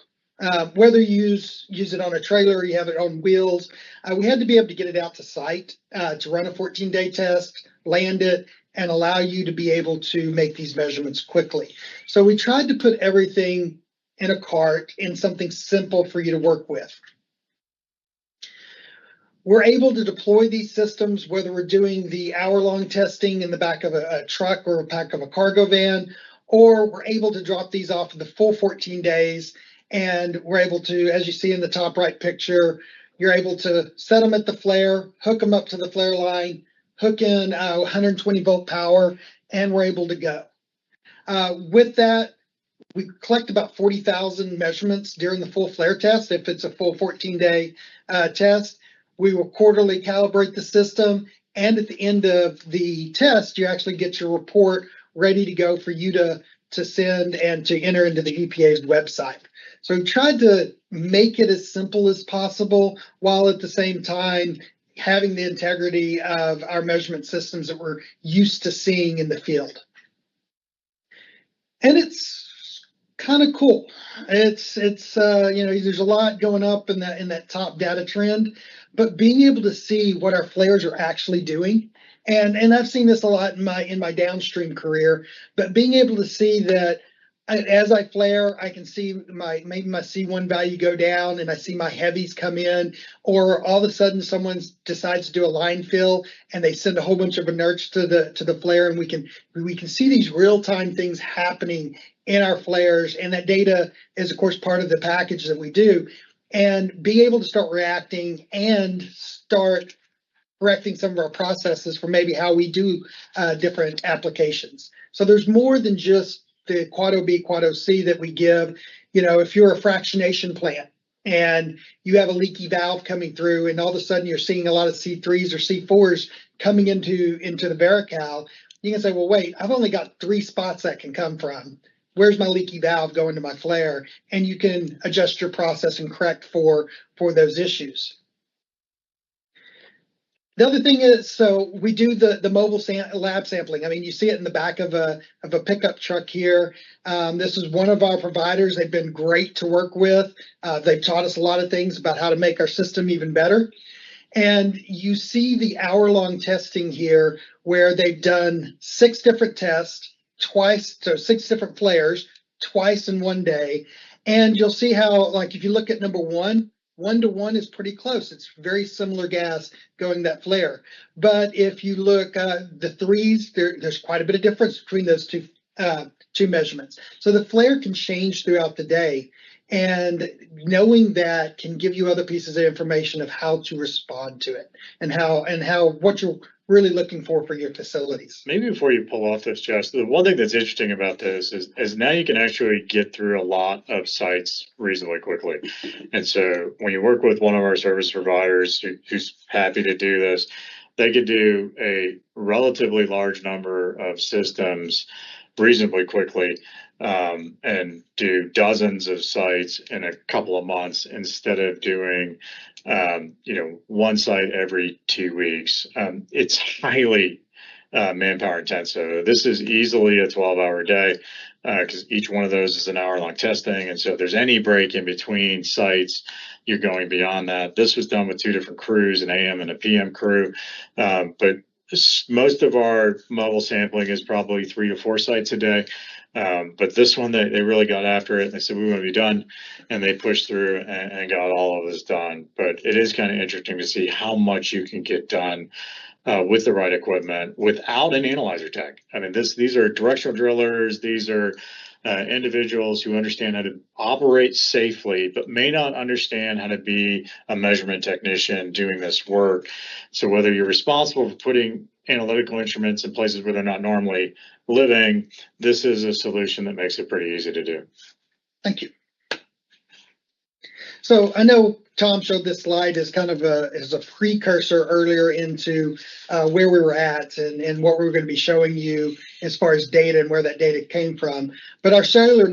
Whether you use it on a trailer or you have it on wheels, we had to be able to get it out to site to run a 14-day test, land it, and allow you to be able to make these measurements quickly. So we tried to put everything in a cart in something simple for you to work with. We're able to deploy these systems, whether we're doing the hour-long testing in the back of a truck or back of a cargo van, or we're able to drop these off for the full 14 days. And we're able to, as you see in the top right picture, you're able to set them at the flare, hook them up to the flare line, hook in 120 volt power, and we're able to go. With that, we collect about 40,000 measurements during the full flare test. If it's a full 14-day test, we will quarterly calibrate the system. And at the end of the test, you actually get your report ready to go for you to send and to enter into the EPA's website. So we tried to make it as simple as possible, while at the same time having the integrity of our measurement systems that we're used to seeing in the field. And it's kind of cool. It's there's a lot going up in that top data trend, but being able to see what our flares are actually doing, and I've seen this a lot in my downstream career, but being able to see that as I flare, I can see maybe my C1 value go down, and I see my heavies come in, or all of a sudden someone decides to do a line fill and they send a whole bunch of inerts to the flare, and we can see these real-time things happening in our flares, and that data is of course part of the package that we do, and be able to start reacting and start correcting some of our processes for maybe how we do different applications. So there's more than just the Quad O-B, Quad O-C that we give. If you're a fractionation plant and you have a leaky valve coming through, and all of a sudden you're seeing a lot of C3s or C4s coming into the VeraCAL, you can say, well, wait, I've only got 3 spots that can come from. Where's my leaky valve going to my flare? And you can adjust your process and correct for those issues. The other thing is, so we do the mobile lab sampling. I mean, you see it in the back of a pickup truck here. This is one of our providers. They've been great to work with. They've taught us a lot of things about how to make our system even better. And you see the hour-long testing here where they've done 6 different tests twice, so 6 different flares twice in one day. And you'll see how, like, if you look at number 1, 1-to-1 is pretty close. It's very similar gas going that flare. But if you look the 3s, there's quite a bit of difference between those two measurements. So the flare can change throughout the day. And knowing that can give you other pieces of information of how to respond to it and what you're really looking for your facilities. Maybe before you pull off this, Jess, the one thing that's interesting about this is now you can actually get through a lot of sites reasonably quickly. And so when you work with one of our service providers who's happy to do this, they could do a relatively large number of systems reasonably quickly, and do dozens of sites in a couple of months instead of doing, one site every 2 weeks. It's highly manpower intensive. This is easily a 12-hour day because each one of those is an hour-long testing. And so if there's any break in between sites, you're going beyond that. This was done with 2 different crews, an AM and a PM crew. But most of our mobile sampling is probably 3 to 4 sites a day. But this one, they really got after it. And they said, we want to be done. And they pushed through and got all of this done. But it is kind of interesting to see how much you can get done with the right equipment without an analyzer tech. I mean, these are directional drillers. These are individuals who understand how to operate safely, but may not understand how to be a measurement technician doing this work. So whether you're responsible for putting analytical instruments in places where they're not normally living, this is a solution that makes it pretty easy to do. Thank you. So I know Tom showed this slide as kind of as a precursor earlier into where we were at and what we were going to be showing you as far as data and where that data came from. But our cellular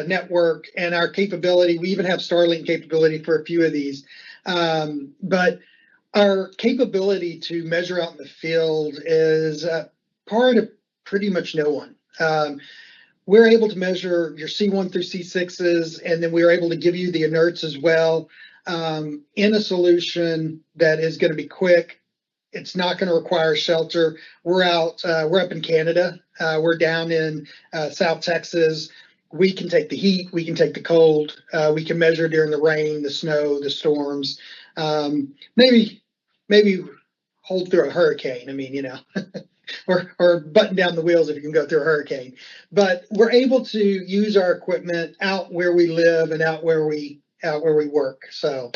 network and our capability, we even have Starlink capability for a few of these. But our capability to measure out in the field is part of pretty much no one. We're able to measure your C1 through C6s, and then we're able to give you the inerts as well in a solution that is going to be quick. It's not going to require shelter. We're up in Canada. We're down in South Texas. We can take the heat. We can take the cold. We can measure during the rain, the snow, the storms. Maybe hold through a hurricane. I mean, or button down the wheels if you can go through a hurricane. But we're able to use our equipment out where we live and out where we work. So,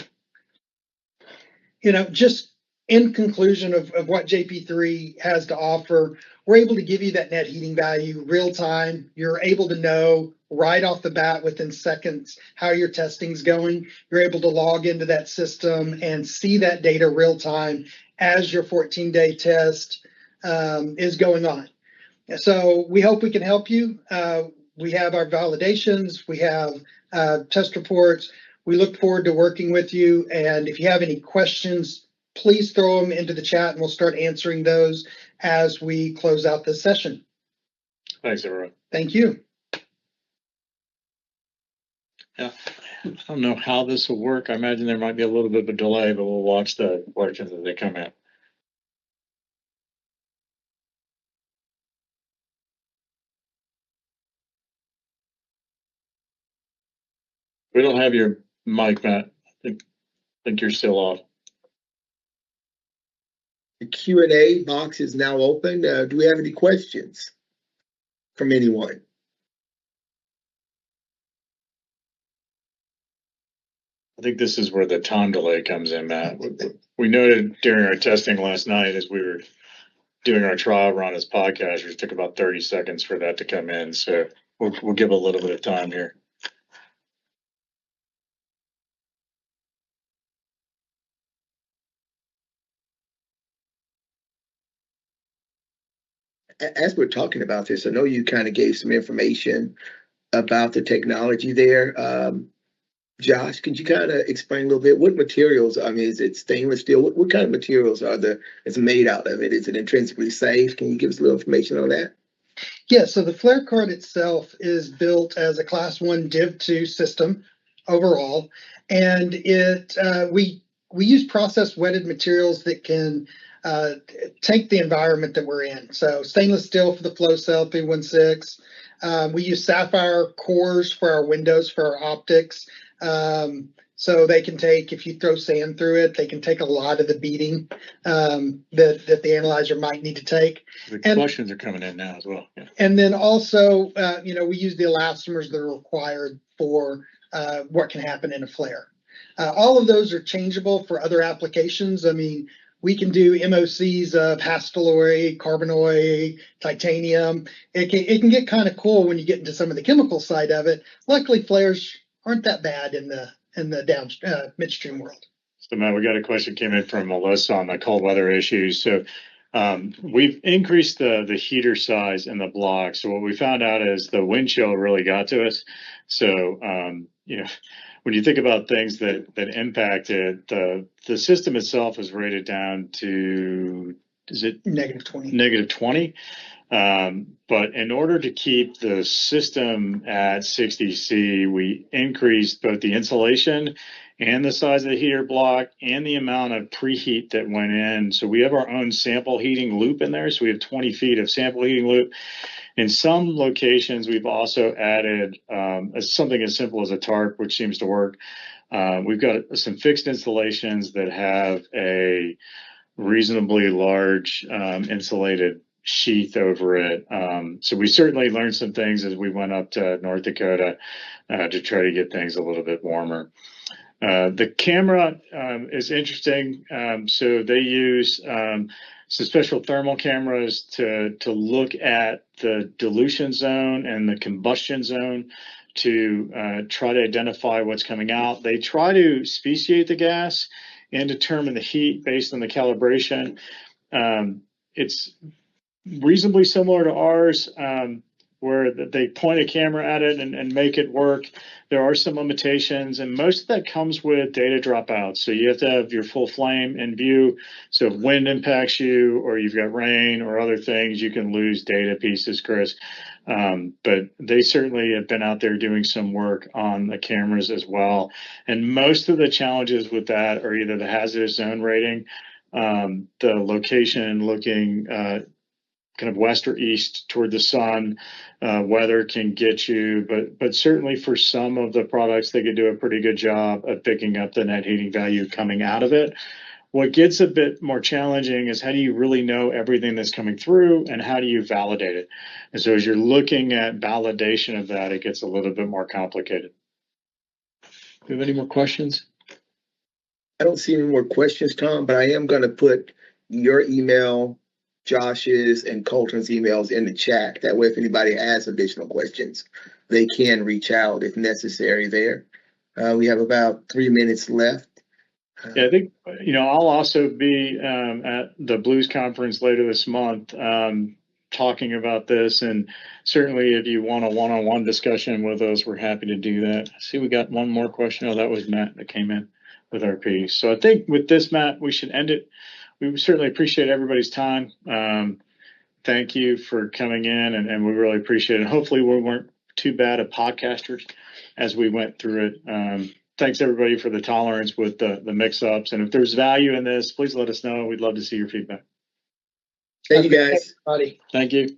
just in conclusion of what JP3 has to offer, we're able to give you that net heating value real time. You're able to know right off the bat within seconds how your testing's going. You're able to log into that system and see that data real time as your 14-day test is going on. So we hope we can help you. We have our validations, we have test reports. We look forward to working with you. And if you have any questions, please throw them into the chat and we'll start answering those as we close out this session. Thanks, everyone. Thank you. Yeah, I don't know how this will work. I imagine there might be a little bit of a delay, but we'll watch the questions as they come in. We don't have your mic, Matt. I think you're still off. The Q&A box is now open. Do we have any questions from anyone? I think this is where the time delay comes in, Matt. We noted during our testing last night as we were doing our trial run as podcasters, it took about 30 seconds for that to come in. So we'll give a little bit of time here. As we're talking about this, I know you kind of gave some information about the technology there. Josh, could you kind of explain a little bit what materials? I mean, is it stainless steel? What kind of materials is made out of it? Is it intrinsically safe? Can you give us a little information on that? Yeah, so the flare card itself is built as a Class 1 Div 2 system overall, and we use processed wetted materials that can take the environment that we're in. So stainless steel for the flow cell 316. We use sapphire cores for our windows for our optics. So they can take, if you throw sand through it, they can take a lot of the beating that the analyzer might need to take. The questions are coming in now as well. Yeah. And then also, we use the elastomers that are required for what can happen in a flare. All of those are changeable for other applications. I mean, we can do MOCs of hastelloy, carbanoy, titanium. It can get kind of cool when you get into some of the chemical side of it. Luckily, flares aren't that bad in the midstream world. So Matt, we got a question came in from Melissa on the cold weather issues. So we've increased the heater size in the block. So what we found out is the wind chill really got to us. So when you think about things that impact it, the system itself is rated down to, is it -20? -20. But in order to keep the system at 60 C, we increased both the insulation and the size of the heater block and the amount of preheat that went in. So we have our own sample heating loop in there. So we have 20 feet of sample heating loop. In some locations, we've also added something as simple as a tarp, which seems to work. We've got some fixed installations that have a reasonably large insulated sheath over it. So we certainly learned some things as we went up to North Dakota to try to get things a little bit warmer. The camera is interesting. So they use some special thermal cameras to look at the dilution zone and the combustion zone to try to identify what's coming out. They try to speciate the gas and determine the heat based on the calibration. It's reasonably similar to ours, where they point a camera at it and make it work. There are some limitations, and most of that comes with data dropouts. So you have to have your full flame in view. So if wind impacts you, or you've got rain or other things, you can lose data pieces, Chris. But they certainly have been out there doing some work on the cameras as well. And most of the challenges with that are either the hazardous zone rating, the location looking kind of west or east toward the sun, weather can get you, but certainly for some of the products, they could do a pretty good job of picking up the net heating value coming out of it. What gets a bit more challenging is how do you really know everything that's coming through and how do you validate it? And so as you're looking at validation of that, it gets a little bit more complicated. Do you have any more questions? I don't see any more questions, Tom, but I am going to put your email, Josh's, and Colton's emails in the chat. That way, if anybody has additional questions, they can reach out if necessary there. We have about 3 minutes left. Yeah, I think, I'll also be at the Blues Conference later this month talking about this. And certainly if you want a one-on-one discussion with us, we're happy to do that. I see we got one more question. Oh, that was Matt that came in with our piece. So I think with this, Matt, we should end it. We certainly appreciate everybody's time. Thank you for coming in, and we really appreciate it. Hopefully we weren't too bad at podcasters as we went through it. Thanks everybody for the tolerance with the mix-ups. And if there's value in this, please let us know. We'd love to see your feedback. Thank you, guys. Everybody. Thank you.